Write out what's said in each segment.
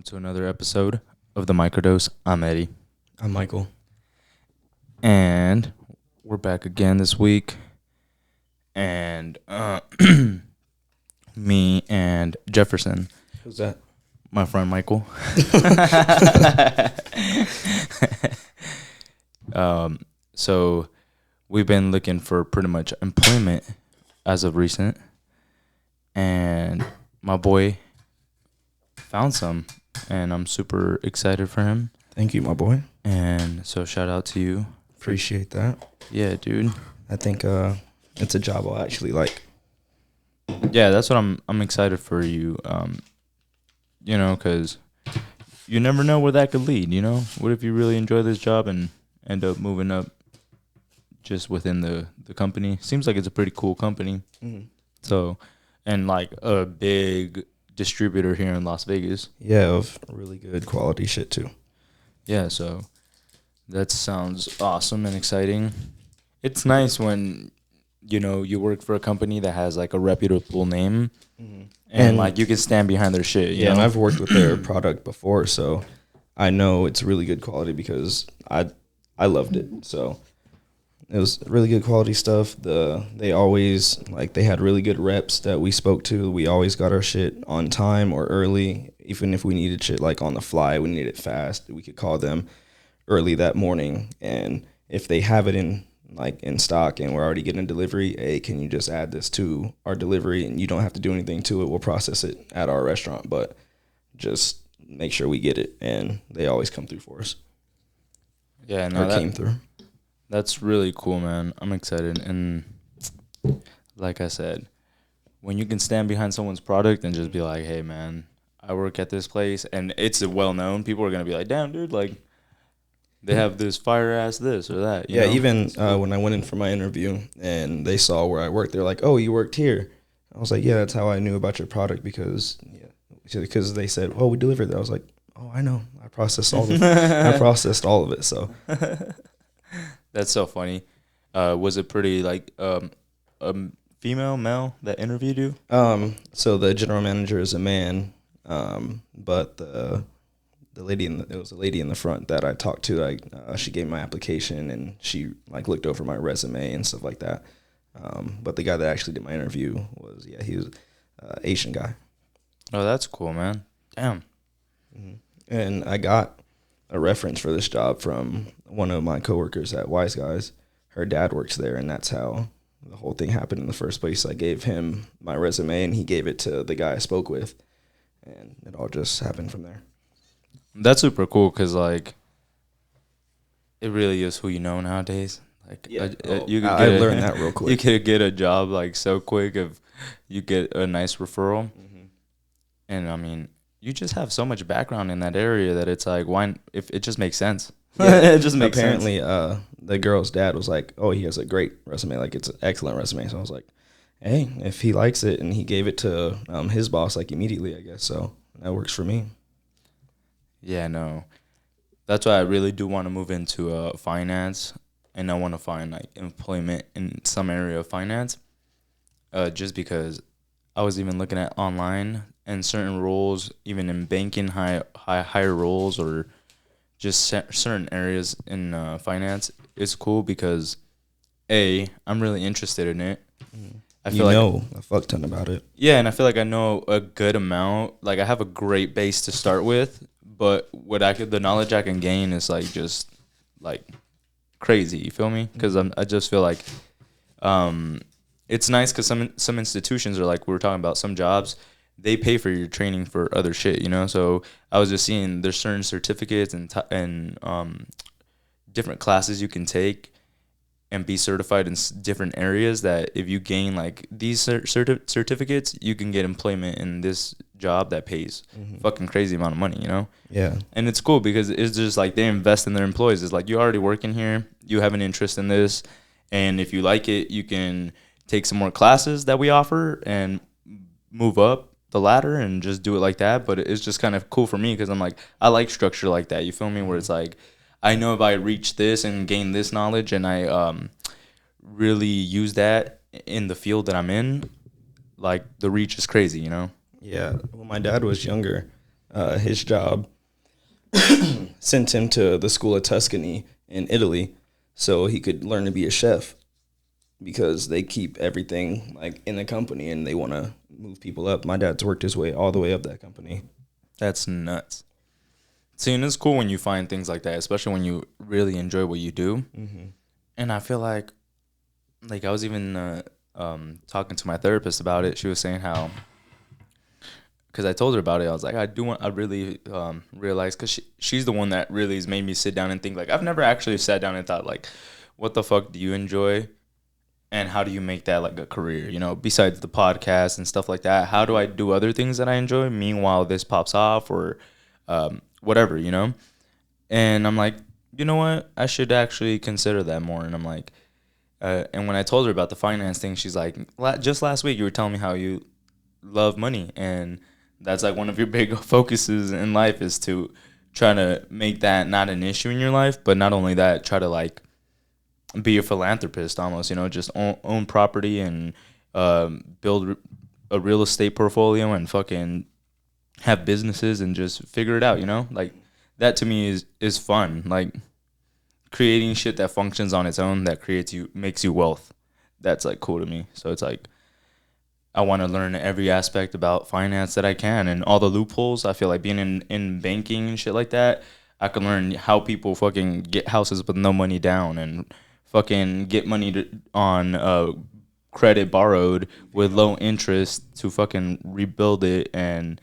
to another episode of the Microdose. I'm Eddy. I'm Michael. And we're back again this week. And me and Jefferson. Who's that? My friend Michael. So we've been looking for pretty much employment as of recent. And my boy found some. And I'm super excited for him. Thank you, my boy. And so shout out to you. Appreciate that. Yeah, dude. I think it's a job I'll actually like. Yeah, that's what I'm excited for you. Because you never know where that could lead, What if you really enjoy this job and end up moving up just within the company? Seems like it's a pretty cool company. Mm-hmm. So, and like a big distributor here in Las Vegas. Yeah, of really good quality shit too. Yeah, so that sounds awesome and exciting. It's nice when, you work for a company that has like a reputable name. Mm-hmm. And like you can stand behind their shit. Yeah, and I've worked with their product before, so I know it's really good quality because I loved it. So it was really good quality stuff. They always they had really good reps that we spoke to. We always got our shit on time or early. Even if we needed shit like on the fly, we needed it fast. We could call them early that morning, and if they have it in stock and we're already getting a delivery, hey, can you just add this to our delivery and you don't have to do anything to it. We'll process it at our restaurant, but just make sure we get it. And they always come through for us. Yeah, no, came through. That's really cool, man. I'm excited. And like I said, when you can stand behind someone's product and just be like, hey, man, I work at this place and it's well-known, people are going to be like, damn, dude, they have this fire-ass this or that. You know? Even when I went in for my interview and they saw where I worked, they're like, oh, you worked here. I was like, yeah, that's how I knew about your product because they said, oh, we delivered that. I was like, oh, I know. I processed all of it. So that's so funny. Was it pretty female, male that interviewed you? So the general manager is a man, but the lady it was a lady in the front that I talked to. She gave my application and she looked over my resume and stuff like that. But the guy that actually did my interview he was Asian guy. Oh, that's cool, man. Damn. Mm-hmm. And I got a reference for this job from one of my coworkers at Wise Guys. Her dad works there, and that's how the whole thing happened in the first place. I gave him my resume, and he gave it to the guy I spoke with, and it all just happened from there. That's super cool because, it really is who you know nowadays. I learned that real quick. You could get a job, so quick if you get a nice referral. Mm-hmm. And, I mean, you just have so much background in that area that it's why if it just makes sense. Yeah, it just makes sense. Apparently, the girl's dad was like, oh, he has a great resume. It's an excellent resume. So I was like, hey, if he likes it, and he gave it to his boss, immediately, I guess. So that works for me. Yeah, no. That's why I really do want to move into finance, and I want to find employment in some area of finance. Just because I was even looking at online and certain roles, even in banking, higher roles, or just certain areas in finance, it's cool because I'm really interested in it. Mm. I feel a fuck ton about it. Yeah, and I feel like I know a good amount. I have a great base to start with. But the knowledge I can gain is just crazy. You feel me? Because I just feel it's nice because some institutions are we were talking about, some jobs they pay for your training for other shit. So I was just seeing there's certain certificates and different classes you can take and be certified in different areas that if you gain these certificates, you can get employment in this job that pays fucking crazy amount of money, Yeah. And it's cool because it's just they invest in their employees. It's you already working here, you have an interest in this, and if you like it, you can take some more classes that we offer and move up the ladder and just do it like that. But it's just kind of cool for me because I'm I like structure like that. You feel me? Where it's I know if I reach this and gain this knowledge and I really use that in the field that I'm in, the reach is crazy, Yeah. When my dad was younger, his job sent him to the School of Tuscany in Italy so he could learn to be a chef because they keep everything like in the company and they want to move people up. My dad's worked his way all the way up that company. That's nuts. See, and it's cool when you find things like that, especially when you really enjoy what you do. Mm-hmm. And I feel like I was even talking to my therapist about it. She was saying how, because I told her about it, I was like, I really realized, because she's the one that really has made me sit down and think. Like, I've never actually sat down and thought, like, what the fuck do you enjoy? And how do you make that like a career, besides the podcast and stuff like that? How do I do other things that I enjoy? Meanwhile, this pops off or whatever, And I'm like, you know what? I should actually consider that more. And I'm like, and when I told her about the finance thing, she's like, just last week you were telling me how you love money. And that's like one of your big focuses in life is to try to make that not an issue in your life. But not only that, try to like be a philanthropist almost, just own property and build a real estate portfolio and fucking have businesses and just figure it out, like that to me is fun. Like creating shit that functions on its own, that makes you wealth. That's like cool to me. So it's like I want to learn every aspect about finance that I can and all the loopholes. I feel like being in banking and shit like that, I can learn how people fucking get houses with no money down and fucking get money on credit borrowed with low interest to fucking rebuild it and,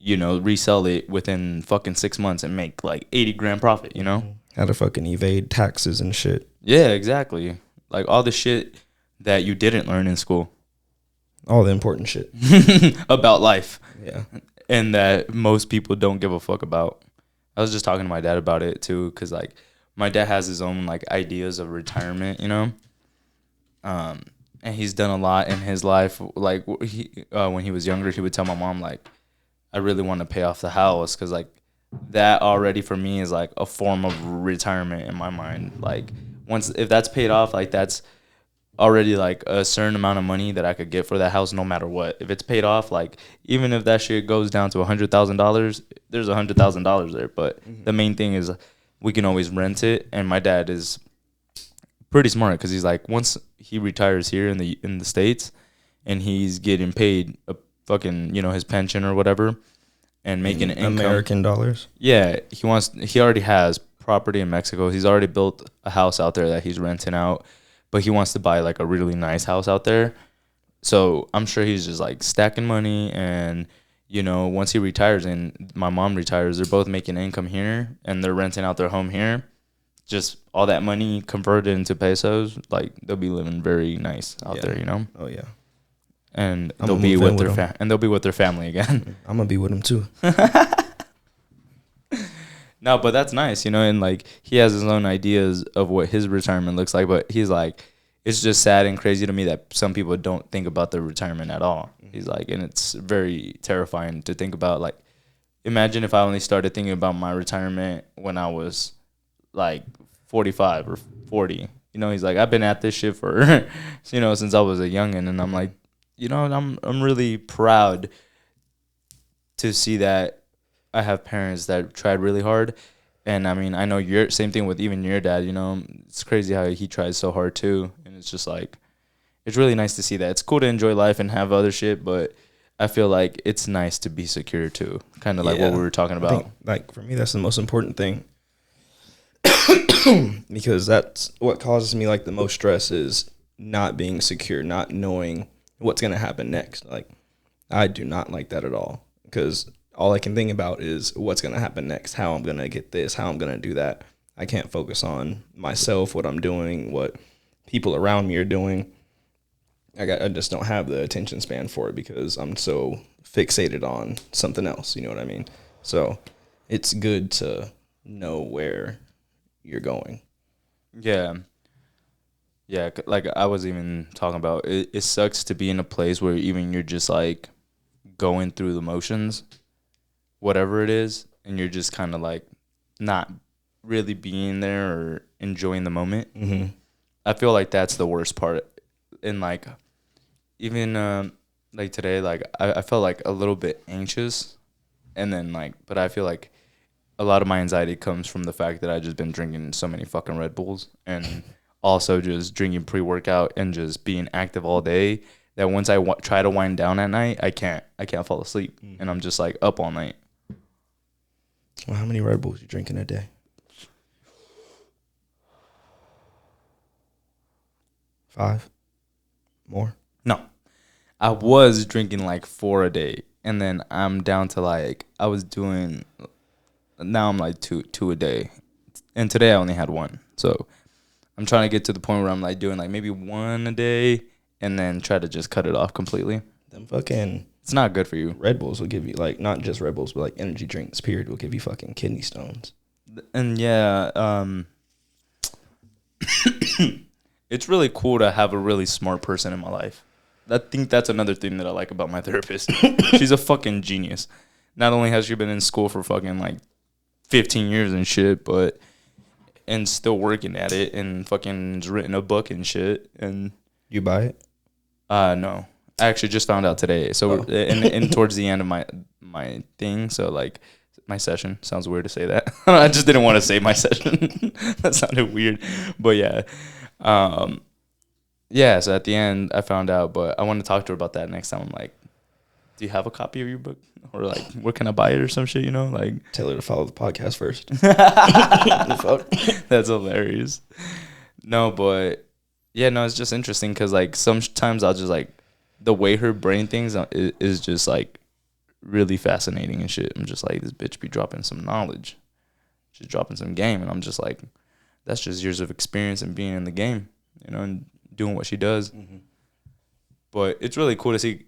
resell it within fucking 6 months and make like 80 grand profit, How to fucking evade taxes and shit. Yeah, exactly. Like all the shit that you didn't learn in school. All the important shit. About life. Yeah. And that most people don't give a fuck about. I was just talking to my dad about it too, because like my dad has his own like ideas of retirement, and he's done a lot in his life. Like when he was younger, he would tell my mom like, I really want to pay off the house, because like that already for me is like a form of retirement in my mind. Like if that's paid off, like that's already like a certain amount of money that I could get for that house no matter what. If it's paid off, like even if that shit goes down to $100,000, there's $100,000 there. But the main thing is we can always rent it. And my dad is pretty smart, because he's like, once he retires here in the States and he's getting paid a fucking, his pension or whatever and making income. American dollars? Yeah, he already has property in Mexico. He's already built a house out there that he's renting out. But he wants to buy like a really nice house out there. So I'm sure he's just like stacking money. And, once he retires and my mom retires, they're both making income here and they're renting out their home here. Just all that money converted into pesos, like they'll be living very nice out there, Oh, yeah. And they'll be with their family again. I'm going to be with them too. No, but that's nice, and like he has his own ideas of what his retirement looks like, but he's like, it's just sad and crazy to me that some people don't think about their retirement at all. He's like, and it's very terrifying to think about. Like, imagine if I only started thinking about my retirement when I was like 45 or 40. He's like, I've been at this shit for, since I was a youngin', and I'm like, I'm really proud to see that I have parents that tried really hard. And I mean, I know same thing with even your dad, it's crazy how he tries so hard too. And it's just like, it's really nice to see that. It's cool to enjoy life and have other shit, but I feel like it's nice to be secure too. Kind of like what we were talking about. I think, like for me, that's the most important thing. Because that's what causes me like the most stress is not being secure, not knowing what's going to happen next. Like I do not like that at all, because all I can think about is what's going to happen next, how I'm going to get this, how I'm going to do that. I can't focus on myself, what I'm doing, what people around me are doing. I just don't have the attention span for it because I'm so fixated on something else. You know what I mean? So it's good to know where you're going. Yeah. Yeah, like I was even talking about, it sucks to be in a place where even you're just like going through the motions, whatever it is, and you're just kind of like not really being there or enjoying the moment. Mm-hmm. I feel like that's the worst part. And like even like today, like I felt like a little bit anxious And then like, but I feel like a lot of my anxiety comes from the fact that I just been drinking so many fucking Red Bulls and also just drinking pre-workout and just being active all day that once I try to wind down at night, I can't fall asleep. And I'm just like up all night. Well, how many Red Bulls you drink in a day? 5? More? No, I was drinking like 4 a day, and then I'm down to like I was doing. Now I'm like two a day, and today I only had 1. So I'm trying to get to the point where I'm like doing like maybe 1 a day, and then try to just cut it off completely. Them fucking It's not good for you. Red Bulls will give you like not just Red Bulls, but like energy drinks. Period will give you fucking kidney stones. And yeah, it's really cool to have a really smart person in my life. I think that's another thing that I like about my therapist. She's a fucking genius. Not only has she been in school for fucking like 15 years and shit, and still working at it and fucking written a book and shit. And you buy it? No. I actually just found out today. So in towards the end of my thing, so like my session, sounds weird to say that. I just didn't want to say my session. That sounded weird. But yeah. Yeah, so at the end I found out, but I want to talk to her about that next time. I'm like, do you have a copy of your book? Or like, where can I buy it or some shit, you know? Like, tell her to follow the podcast first. That's hilarious. No, but yeah, no, it's just interesting because like sometimes I'll just like the way her brain thinks is just like really fascinating and shit. I'm just like, this bitch be dropping some knowledge. She's dropping some game, and I'm just like, that's just years of experience and being in the game, you know, and doing what she does. Mm-hmm. But it's really cool to see.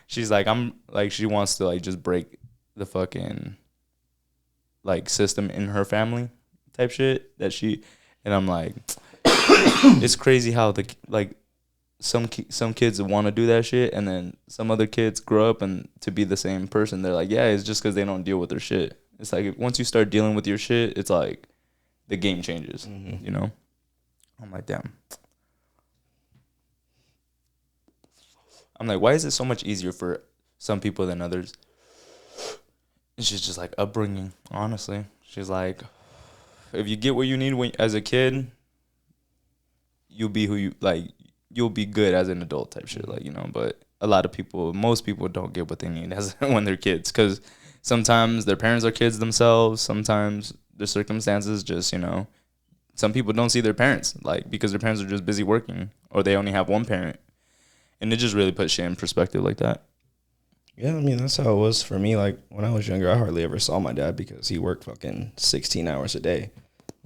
She's like, I'm like, she wants to like just break the fucking like system in her family type shit that she, and I'm like, it's crazy how the like some kids want to do that shit, and then some other kids grow up and to be the same person. They're like, yeah, it's just because they don't deal with their shit. It's like once you start dealing with your shit, it's like the game changes, you know? I'm like, damn. I'm like, why is it so much easier for some people than others? And she's just like, upbringing, honestly. She's like, if you get what you need as a kid, you'll be who you, like, you'll be good as an adult type shit, like, you know? But most people don't get what they need as when they're kids, because sometimes their parents are kids themselves. Sometimes the circumstances just, you know, some people don't see their parents, like, because their parents are just busy working, or they only have one parent. And it just really puts shit in perspective like that. Yeah, I mean, that's how it was for me. Like, when I was younger, I hardly ever saw my dad because he worked fucking 16 hours a day.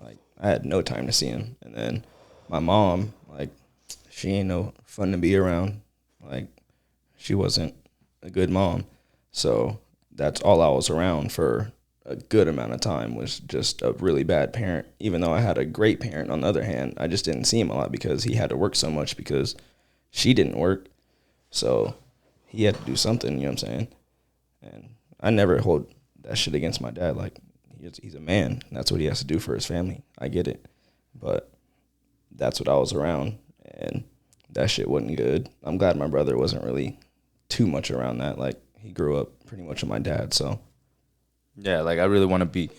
Like, I had no time to see him. And then my mom, like, she ain't no fun to be around. Like, she wasn't a good mom. So that's all I was around for a good amount of time, was just a really bad parent. Even though I had a great parent, on the other hand, I just didn't see him a lot because he had to work so much because she didn't work. So he had to do something, you know what I'm saying? And I never hold that shit against my dad. Like, he's a man. That's what he has to do for his family. I get it. But that's what I was around, and that shit wasn't good. I'm glad my brother wasn't really too much around that. Like, he grew up pretty much with my dad, so. Yeah, like, I really want to be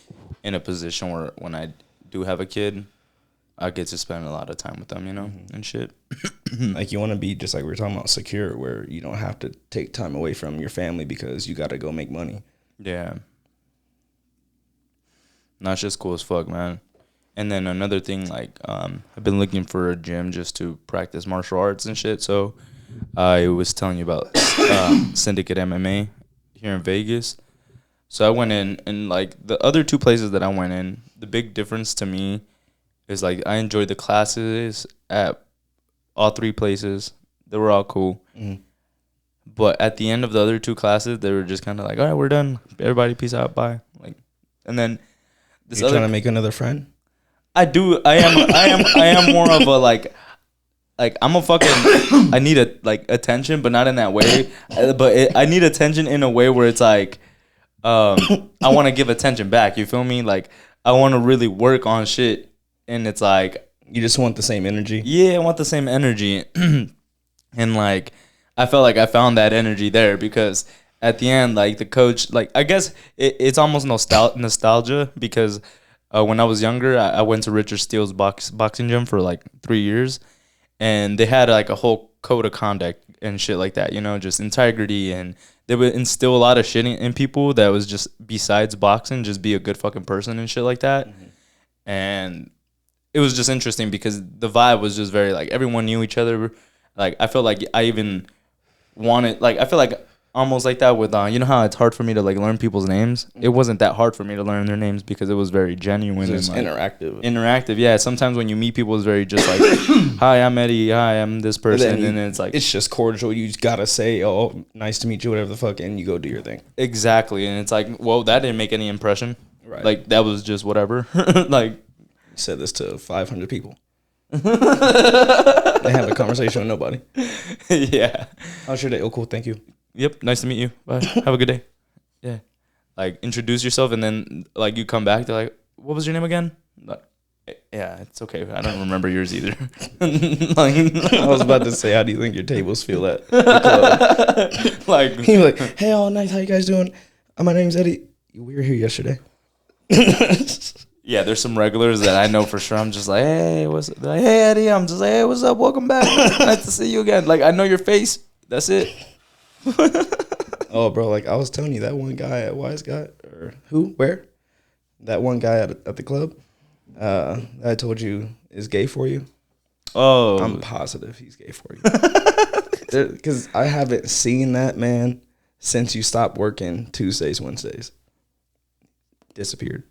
in a position where when I do have a kid, I get to spend a lot of time with them, you know, and shit. Like, you want to be, just like we were talking about, secure, where you don't have to take time away from your family because you got to go make money. Yeah. No, it's just cool as fuck, man. And then another thing, like, I've been looking for a gym just to practice martial arts and shit. So I was telling you about Syndicate MMA here in Vegas. So I went in, and like the other 2 places that I went in, the big difference to me is like I enjoyed the classes at all 3 places. They were all cool. Mm-hmm. But at the end of the other 2 classes, they were just kind of like, all right, we're done. Everybody, peace out, bye. Like, and then this you trying to make another friend? I do. I am more of a like I'm a fucking. I need attention, but not in that way. I need attention in a way where it's like, I want to give attention back. You feel me? Like, I want to really work on shit, and it's like, you just want the same energy. Yeah, I want the same energy, and like, I felt like I found that energy there because at the end, like the coach, like I guess it's almost nostalgia because when I was younger, I went to Richard Steele's boxing gym for like 3 years, and they had like a whole code of conduct and shit like that, you know, just integrity, and they would instill a lot of shit in people that was just besides boxing, just be a good fucking person and shit like that. And it was just interesting because the vibe was just very like everyone knew each other. Like I felt like I even wanted, like I feel like almost like that with you know how it's hard for me to like learn people's names. It wasn't that hard for me to learn their names because it was very genuine It's and like, interactive. Yeah, sometimes when you meet people, it's very just like, hi, I'm Eddie. Hi, I'm this person, and then it's like it's just cordial. You just gotta say, oh, nice to meet you, whatever the fuck, and you go do your thing. Exactly, and it's like, well, that didn't make any impression. Right. Like that was just whatever. Like you said this to 500 people. They have a conversation with nobody. Yeah. How's your day? Oh, cool. Thank you. Yep. Nice to meet you. Bye. Have a good day. Yeah. Like introduce yourself, and then like you come back. They're like, "What was your name again?" Like, yeah, it's okay. I don't remember yours either. Like, I was about to say, how do you think your tables feel at the club? Like You're like, hey, all nice. How you guys doing? My name's Eddy. We were here yesterday. Yeah, there's some regulars that I know for sure. I'm just like, hey, what's up? Like, hey, Eddie. I'm just like, hey, what's up? Welcome back. Nice to see you again. Like, I know your face. That's it. Oh, bro, like I was telling you, that one guy at Wise Guy, or who, where? That one guy at the club that I told you is gay for you. Oh. I'm positive he's gay for you. Because I haven't seen that man since you stopped working Tuesdays, Wednesdays. Disappeared.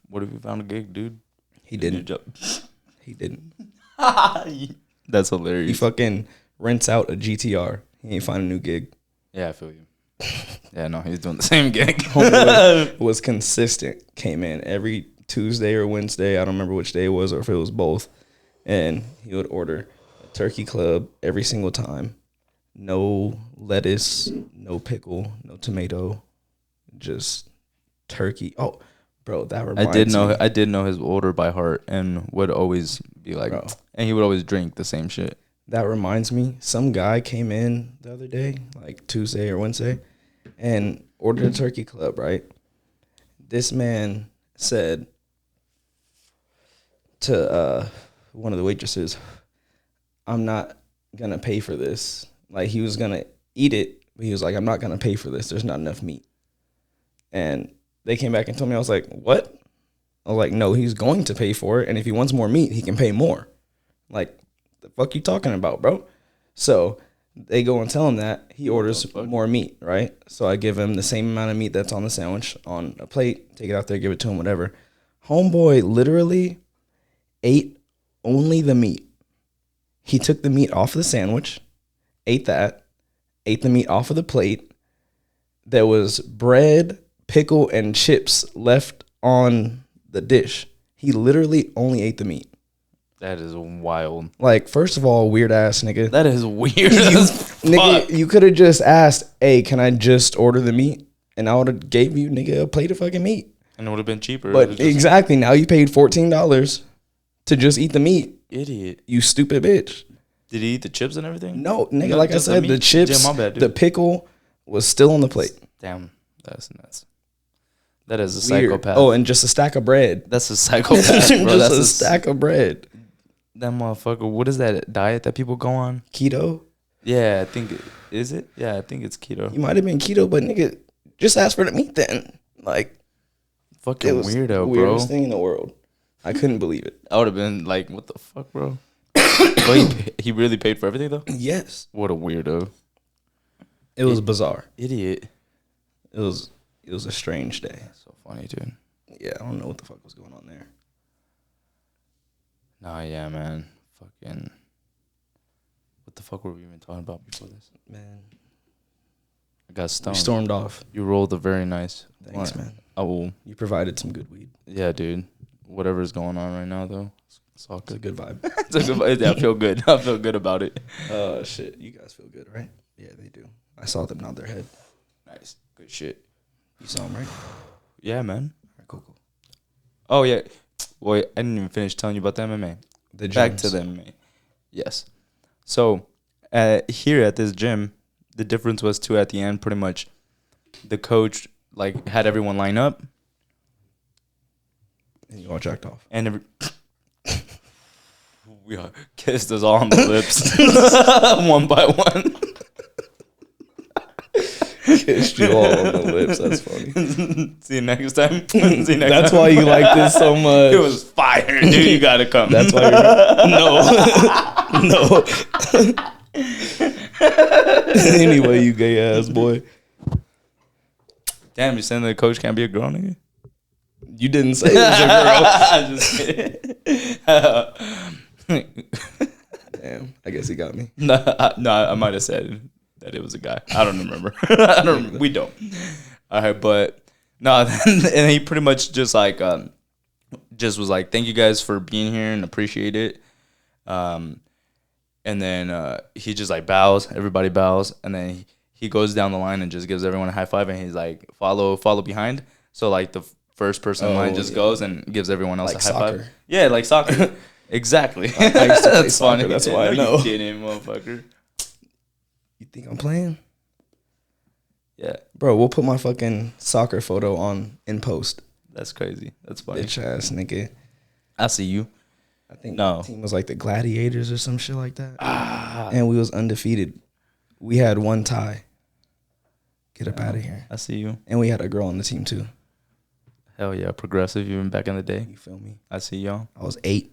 What if you found a gig, dude? He didn't. He didn't. That's hilarious. He fucking rents out a GTR. He ain't find a new gig. Yeah, I feel you. Yeah, no, he's doing the same gig. Homeboy was consistent. Came in every Tuesday or Wednesday. I don't remember which day it was or if it was both. And he would order a turkey club every single time. No lettuce, no pickle, no tomato, just turkey. Oh, bro, that reminds me. I did know his order by heart and would always be like, bro. And he would always drink the same shit. That reminds me, some guy came in the other day, like Tuesday or Wednesday, and ordered a turkey club, right? This man said to one of the waitresses, I'm not going to pay for this. Like, he was going to eat it, but he was like, I'm not going to pay for this. There's not enough meat. And they came back and told me, I was like, what? I was like, no, he's going to pay for it, and if he wants more meat, he can pay more. Like, the fuck you talking about, bro? So they go and tell him that. He orders more meat, right? So I give him the same amount of meat that's on the sandwich on a plate, take it out there, give it to him, whatever. Homeboy literally ate only the meat. He took the meat off of the sandwich, ate that, ate the meat off of the plate. There was bread, pickle, and chips left on the dish. He literally only ate the meat. That is wild. Like, first of all, weird ass nigga. That is weird. Nigga, you could have just asked, hey, can I just order the meat? And I would have gave you, nigga, a plate of fucking meat. And it would have been cheaper. But exactly, now you paid $14 to just eat the meat. Idiot. You stupid bitch. Did he eat the chips and everything? No, nigga, like I said, the chips, the pickle was still on the plate. Damn, that's nuts. That is a Weird. psychopath. Oh, and just a stack of bread. That's a psychopath, bro. Just a stack of bread. That motherfucker. What is that diet that people go on? Keto? Yeah, I think is it? Yeah, I think it's keto. You might have been keto, but nigga, just ask for the meat then. Like, fucking it was weirdo, the weirdest thing in the world. I couldn't believe it. I would have been like, what the fuck, bro? But he really paid for everything though? Yes. What a weirdo. It was bizarre. Idiot. It was a strange day. So funny, dude. Yeah, I don't know what the fuck was going on there. Nah, yeah, man. Fucking. What the fuck were we even talking about before this? Man. I got stoned. We stormed off. You rolled a very nice. Thanks, man. Oh. You provided some good weed. Yeah, dude. Whatever's going on right now, though. It's all good. It's a good vibe. It's a good vibe. Yeah, I feel good. I feel good about it. Oh, shit. You guys feel good, right? Yeah, they do. I saw them nod their head. Nice. Good shit. You saw them, right? Yeah, man. All right, cool. Oh, yeah. Wait, I didn't even finish telling you about the MMA. The gyms. Back to the MMA. Yes. So, here at this gym, the difference was too at the end. Pretty much, the coach like had everyone line up, And you all jacked off. and we all kissed us all on the lips, one by one. Kissed you all on the lips. That's funny. See you next time. See you next That's time. why you like this so much. It was fire, dude. You gotta come. That's why you're no. Anyway, you gay ass boy. Damn, you saying that the coach can't be a girl, nigga? You didn't say it was a girl. I'm just kidding. Damn, I guess he got me. No, I might have said that it was a guy. I don't remember. We don't. All right, but no, and he pretty much just like just was like, thank you guys for being here and appreciate it. And then he just like bows, everybody bows, and then he goes down the line and just gives everyone a high five, and he's like, follow behind. So like the first person in line just goes and gives everyone else like a high soccer. five. Yeah, like soccer. Exactly. I used to play That's soccer, funny. that's why I know. You didn't, motherfucker. You think I'm playing? Yeah, Bro, we'll put my fucking soccer photo on in post. that's crazy. That's funny. Bitch ass nigga. I see you. I think No. the team was like the Gladiators or some shit like that. And we was undefeated. We had one tie. Get up out of here. I see you. And we had a girl on the team too. Hell yeah, progressive. Even back in the day. You feel me? I see y'all. I was 8.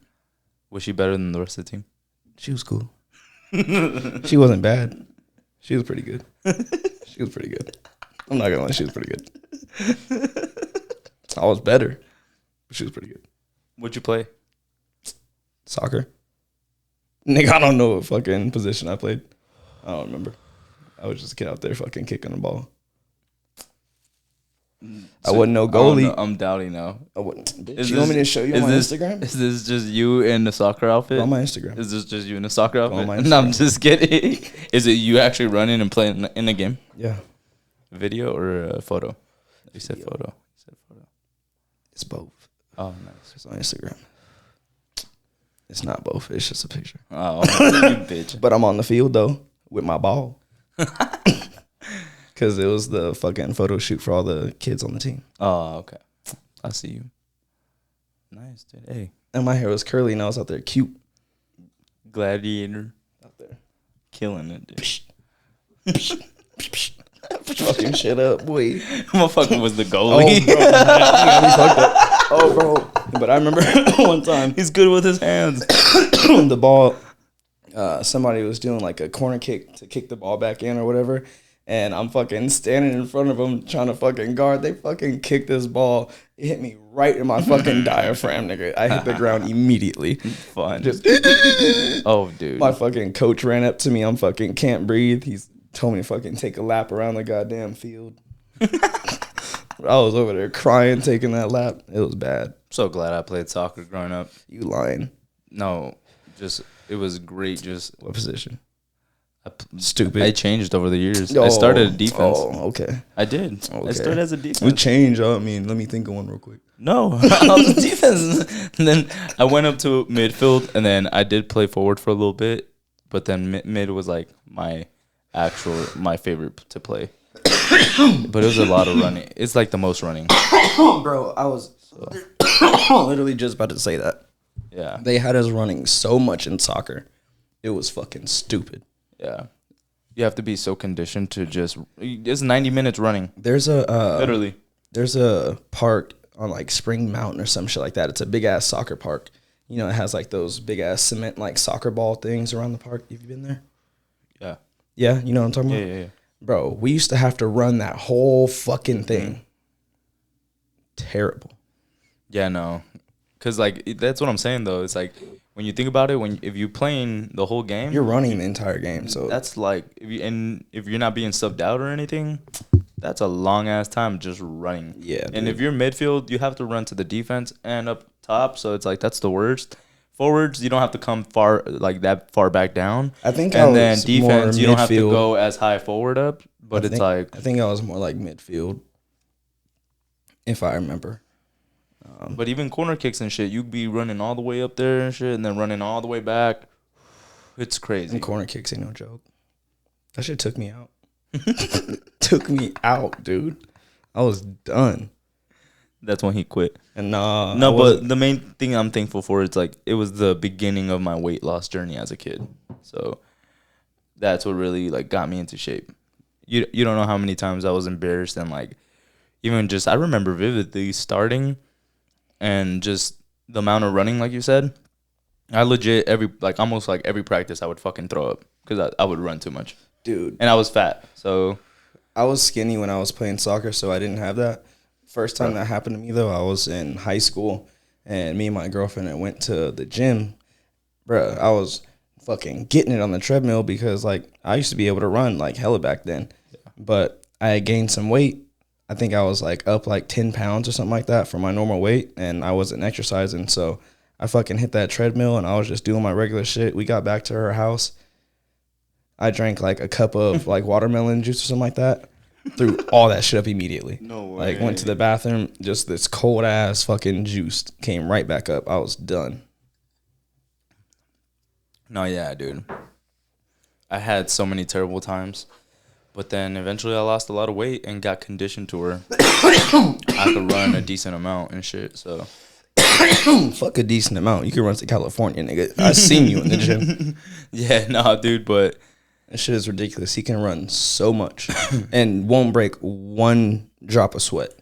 Was she better than the rest of the team? She was cool. She wasn't bad. She was pretty good. She was pretty good. I'm not gonna lie, she was pretty good. I was better, but she was pretty good. What'd you play? Soccer. Nigga, I don't know what fucking position I played. I don't remember. I was just a kid out there fucking kicking the ball. I wasn't no goalie. I'm doubting now. I wouldn't. You want me to show you on my Instagram? Is this just you in the soccer outfit? Go on my Instagram. Is this just you in the soccer outfit? on my No, I'm Instagram. just kidding. Is it you actually running and playing in a game? Yeah. Video or a photo? You said Video. photo. You said photo. It's both. Oh, nice. It's on Instagram. It's not both. It's just a picture. Oh, you bitch. But I'm on the field, though, with my ball. Because it was the fucking photo shoot for all the kids on the team. Oh, okay. I see you. Nice, dude. Hey, And my hair was curly, and I was out there cute. gladiator. Out there. Killing it, dude. Fucking shit up, boy. Motherfucker was the Oh, goalie. bro. You got me fucked up. Oh, bro. But I remember one time, He's good with his hands. the ball, somebody was doing like a corner kick to kick the ball back in or whatever. And I'm fucking standing in front of them trying to fucking guard. They fucking kicked this ball. It hit me right in my fucking diaphragm, nigga. I hit the ground immediately. Fun. Just Oh, dude. my fucking coach ran up to me. I'm fucking can't breathe. He's told me to fucking take a lap around the goddamn field. I was over there crying, taking that lap. It was bad. So glad I played soccer growing up. You lying. No, just it was great. Just What position? I, Stupid. I changed over the years. I started a defense. Oh, okay. I did. I Okay. started as a defense. We changed. I mean, let me think of one real quick. No, I was a defense. And then I went up to midfield, and then I did play forward for a little bit. But then mid was like my favorite to play. But it was a lot of running. It's like the most running. Bro, I was literally just about to say that. Yeah, They had us running so much in soccer. It was fucking stupid. yeah. You have to be so conditioned to just. It's 90 minutes running. There's a Literally. there's a park on like Spring Mountain or some shit like that. It's a big ass soccer park. You know, it has like those big ass cement like soccer ball things around the park. Have you been there? Yeah. Yeah, you know what I'm talking Yeah, about? yeah, yeah. Bro, we used to have to run that whole fucking thing. Terrible. Yeah, no. Because, like, that's what I'm saying, though. It's like, when you think about it, if you're playing the whole game, You're running the entire game, so that's like, if you're not being subbed out or anything, that's a long-ass time just running. yeah. And dude. if you're midfield, you have to run to the defense and up top, so it's like, that's the worst. Forwards, you don't have to come that far back down. I think I And then was defense, more you don't have to midfield. go as high forward up, but it's I like, think I was more like midfield, if I remember. but even corner kicks and shit, you'd be running all the way up there and shit, and then running all the way back. It's crazy. And corner kicks ain't no joke. That shit took me out. Took me out, dude. I was done. That's when he quit. And no, but the main thing I'm thankful for is like it was the beginning of my weight loss journey as a kid. So that's what really like got me into shape. You don't know how many times I was embarrassed and like even just I remember vividly starting and just the amount of running, like you said. I legit almost every practice I would fucking throw up because I would run too much, dude. And I was fat, so I was skinny when I was playing soccer, so I didn't have that. First time that happened to me though, I was in high school, and me and my girlfriend went to the gym. Bruh, I was fucking getting it on the treadmill because like I used to be able to run like hella back then, but I had gained some weight. I think I was like up like 10 pounds or something like that from my normal weight, and I wasn't exercising, so I fucking hit that treadmill and I was just doing my regular shit. We got back to her house. I drank like a cup of like watermelon juice or something like that. Threw all that shit up immediately. No way. Like went to the bathroom, just this cold ass fucking juice came right back up. I was done. No, yeah, dude. I had so many terrible times. But then eventually I lost a lot of weight and got conditioned to where I could run a decent amount and shit, so. Fuck a decent amount. You can run to California, nigga. I seen you in the gym. Yeah, nah, dude, but that shit is ridiculous. He can run so much and won't break one drop of sweat.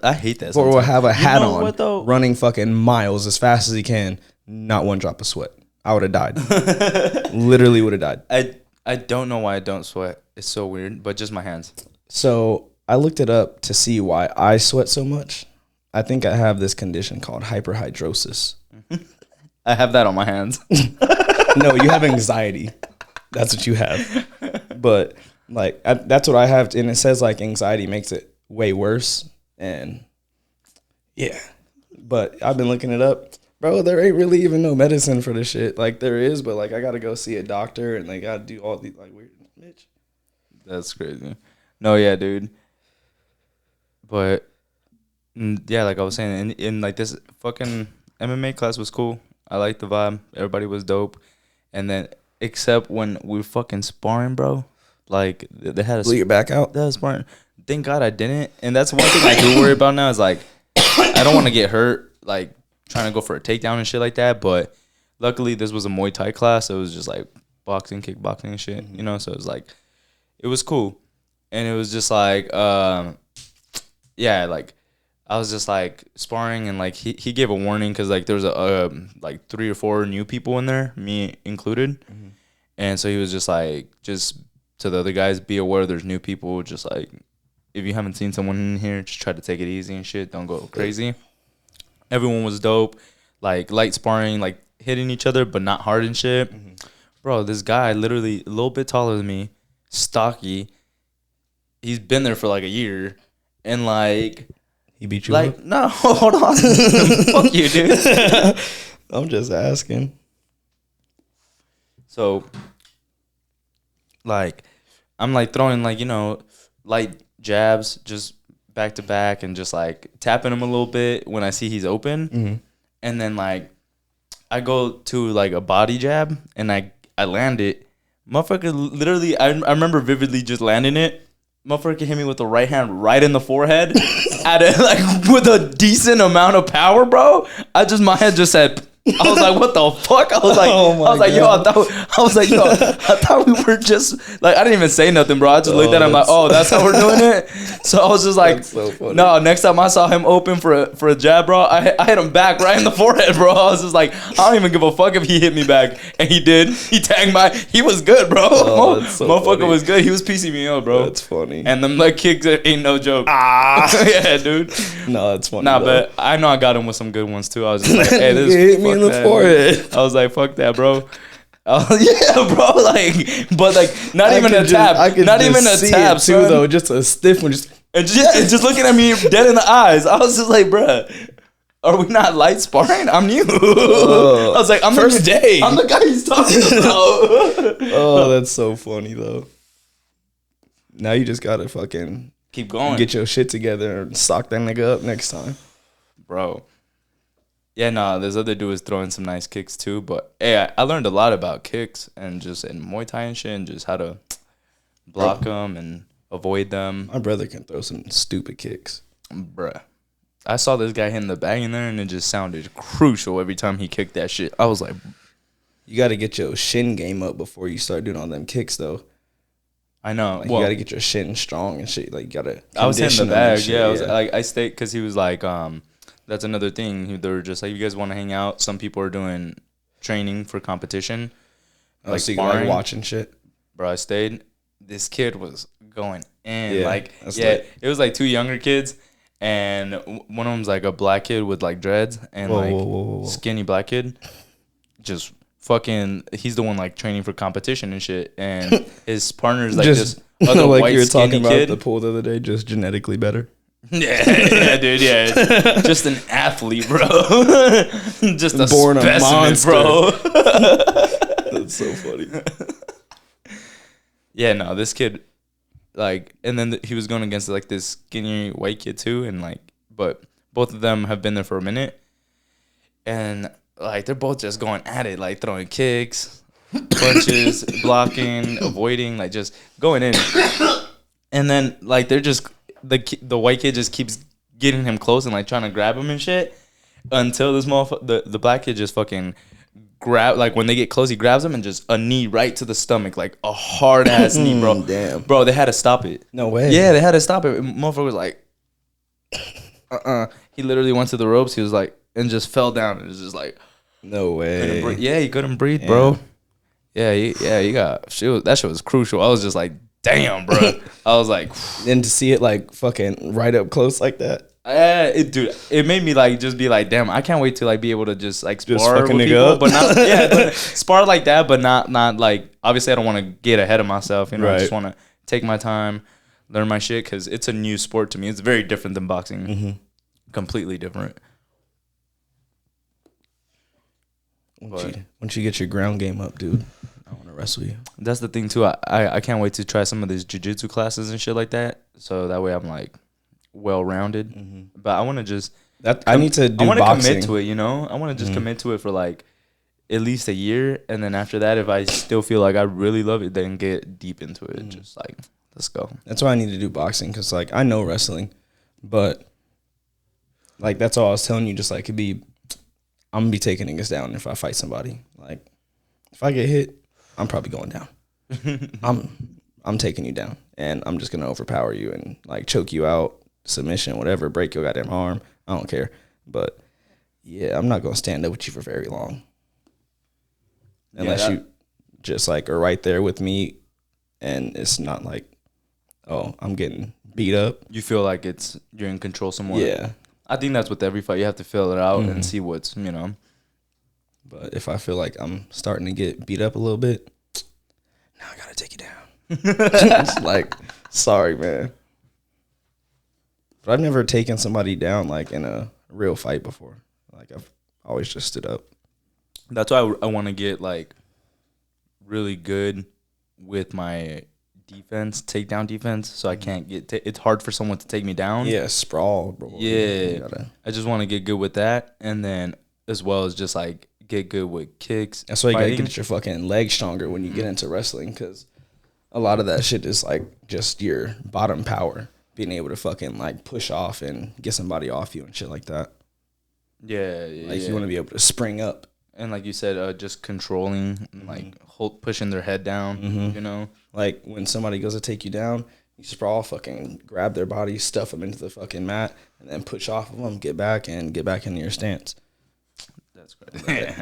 I hate that. Or will have a hat on, what, though? running fucking miles as fast as he can, not one drop of sweat. I would have died. Literally would have died. I don't know why I don't sweat. It's so weird, but just my hands. So I looked it up to see why I sweat so much. I think I have this condition called hyperhidrosis. I have that on my hands. No, you have anxiety. That's what you have. But like that's what I have, and it says like anxiety makes it way worse. And yeah, but I've been looking it up, bro. There ain't really even no medicine for this shit. Like there is, but like I gotta go see a doctor, and they gotta do all these like weird bitch. That's crazy. No, yeah, dude. But yeah, like I was saying, in like this fucking MMA class was cool. I liked the vibe. Everybody was dope. And then, except when we were fucking sparring, bro. Like, they had a... Blew your back out? They had a sparring. Thank God I didn't. And that's one thing I do worry about now is, like, I don't want to get hurt, like, trying to go for a takedown and shit like that. But luckily, this was a Muay Thai class. So it was just, like, boxing, kickboxing and shit, you know? So it was, like, it was cool. And it was just, like, yeah, like... I was just like sparring and like he gave a warning because like there was like 3 or 4 new people in there, me included, and so he was just like just to the other guys, be aware there's new people. Just like if you haven't seen someone in here, just try to take it easy and shit. Don't go crazy. Everyone was dope, like light sparring, like hitting each other but not hard and shit. Bro, this guy literally a little bit taller than me, stocky. He's been there for like a year, and like. He beat you like, up? No, hold on. Fuck you, dude. I'm just asking. So, like, I'm, like, throwing, like, you know, light jabs just back to back and just, like, tapping him a little bit when I see he's open. And then, like, I go to, like, a body jab and I land it. Motherfucker, literally, I remember vividly just landing it. Motherfucker hit me with the right hand right in the forehead like with a decent amount of power, bro. My head just said, I was like, what the fuck? I was like, I thought we were just like, I didn't even say nothing, bro. I just looked at him like, oh, that's how we're doing it. So I was just like, so no, next time I saw him open for a jab, bro, I hit him back right in the forehead, bro. I was just like, I don't even give a fuck if he hit me back. And he did. He tagged he was good, bro. Motherfucker was good. He was piecing me up, bro. That's funny. And them like kicks ain't no joke. Yeah, dude. No, that's funny. Nah, but I know I got him with some good ones too. I was just like, hey, this hit me in the forehead. I was like, fuck that, bro. Yeah, bro. Like, but like, not even a tap. Not even a tap, too, though. Just a stiff one. Just looking at me dead in the eyes. I was just like, bruh, are we not light sparring? I'm new. I was like, I'm first day. I'm the guy he's talking about. Oh, that's so funny though. Now you just gotta fucking keep going. Get your shit together and sock that nigga up next time, bro. Yeah, nah, this other dude was throwing some nice kicks too. But hey, I learned a lot about kicks and just in Muay Thai and shit and just how to block them and avoid them. My brother can throw some stupid kicks. Bruh. I saw this guy hitting the bag in there, and it just sounded crucial every time he kicked that shit. I was like, you got to get your shin game up before you start doing all them kicks, though. I know. Like, you got to get your shin strong and shit. Like, you got to. I was hitting the bag. Yeah, I was like, I stayed because he was like, that's another thing. They were just like, you guys want to hang out? Some people are doing training for competition, like, so you like watching shit. Bro, I stayed. This kid was going in. It was like two younger kids, and one of them's like a black kid with like dreads and skinny black kid. Just fucking, he's the one like training for competition and shit, and his partner's like this other like white you were skinny talking about kid. the pool the other day, just genetically better. Yeah, dude, yeah. Just an athlete, bro. Just a Born specimen, bro. That's so funny. Yeah, no, this kid, like, and then he was going against like this skinny white kid too, and like, but both of them have been there for a minute, and like they're both just going at it, like throwing kicks, punches, blocking, avoiding, like just going in, and then like they're just the white kid just keeps getting him close and like trying to grab him and shit until this the black kid just fucking grab, like when they get close, he grabs him and just a knee right to the stomach, like a hard ass knee, bro. Damn, bro, they had to stop it. No way. Yeah, they had to stop it. Motherfucker was like, He literally went to the ropes. He was like, and just fell down. It was just like, no way. Yeah, he couldn't breathe, bro. Yeah, he got that shit was crucial. I was just like, damn, bro. I was like, and to see it like fucking right up close like that. Dude, it made me like just be like, damn, I can't wait to like be able to just like spar just with people, up. but not spar like that, but not like, obviously I don't want to get ahead of myself, you know. Right. I just want to take my time, learn my shit, because it's a new sport to me. It's very different than boxing, completely different. Once you get your ground game up, dude, I want to wrestle you. That's the thing too. I can't wait to try some of these jiu-jitsu classes and shit like that, so that way I'm like well-rounded. But I want to just I need to do I want to commit boxing. to it, you know. I want to just commit to it for like at least a year, and then after that, if I still feel like I really love it, then get deep into it. Just like, let's go. That's why I need to do boxing, because like I know wrestling, but like that's all I was telling you. Just like I'm gonna be taking niggas down if I fight somebody. Like if I get hit, I'm probably going down. I'm taking you down, and I'm just gonna overpower you and like choke you out, submission, whatever, break your goddamn arm. I don't care. But yeah, I'm not gonna stand up with you for very long, unless you just like are right there with me, and it's not like, oh, I'm getting beat up. You feel like you're in control somewhat. Yeah. I think that's with every fight. You have to feel it out and see what's, you know. But if I feel like I'm starting to get beat up a little bit, now I gotta take you down. It's like, sorry, man. But I've never taken somebody down like in a real fight before. Like I've always just stood up. That's why I want to get like really good with my takedown defense, so I can't get it's hard for someone to take me down. Yeah, sprawl, bro. Yeah, I just want to get good with that, and then as well as just like get good with kicks. That's why you gotta get your fucking legs stronger when you get into wrestling, because a lot of that shit is like just your bottom power, being able to fucking like push off and get somebody off you and shit like that. Yeah, like you want to be able to spring up. And like you said, just controlling, like pushing their head down, you know? Like when somebody goes to take you down, you sprawl, fucking grab their body, stuff them into the fucking mat, and then push off of them, get back into your stance. That's great.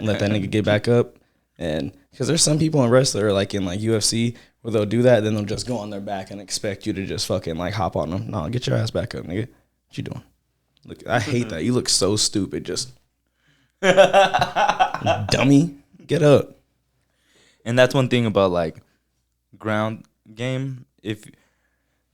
Let that nigga get back up. And because there's some people in wrestler, like in like UFC, where they'll do that, then they'll just go on their back and expect you to just fucking like hop on them. No, get your ass back up, nigga. What you doing? Look, I hate that. You look so stupid. Just dummy, get up. And that's one thing about like ground game, if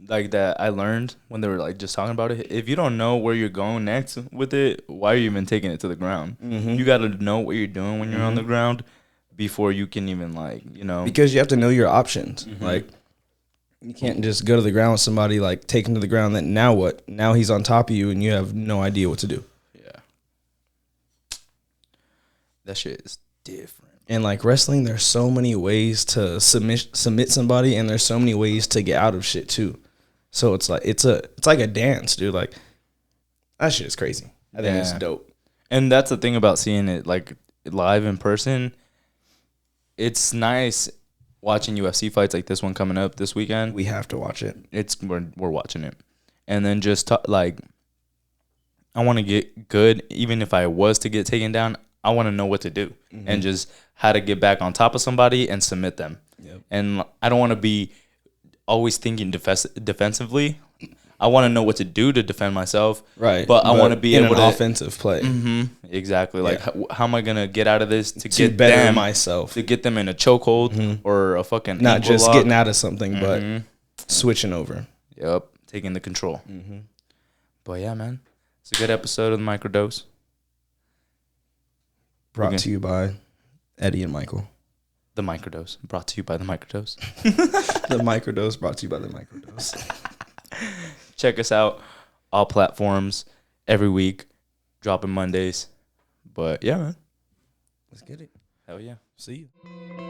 like that I learned when they were like just talking about it. If you don't know where you're going next with it, why are you even taking it to the ground? You got to know what you're doing when you're on the ground before you can even like, you know, because you have to know your options. Like you can't just go to the ground with somebody, like take him to the ground, then now what? Now he's on top of you and you have no idea what to do. Yeah. That shit is different. And like wrestling, there's so many ways to submit somebody, and there's so many ways to get out of shit too. So it's like it's like a dance, dude. Like that shit is crazy. I think it's dope. And that's the thing about seeing it like live in person. It's nice watching UFC fights like this one coming up this weekend. We have to watch it. We're watching it, and then just like I want to get good. Even if I was to get taken down, I want to know what to do and just how to get back on top of somebody and submit them. Yep. And I don't want to be always thinking defensively. I want to know what to do to defend myself. Right. But I want to be able an to offensive play. Exactly. Like how am I gonna get out of this to get better them myself, to get them in a chokehold or a fucking not just lock. getting out of something, but switching over. Yep. Taking the control. But yeah, man, it's a good episode of the Microdose. Brought to you by Eddy and Michael. The Microdose. Brought to you by the Microdose. The Microdose brought to you by the Microdose. Check us out. All platforms every week. Dropping Mondays. But yeah, man. Let's get it. Hell yeah. See you.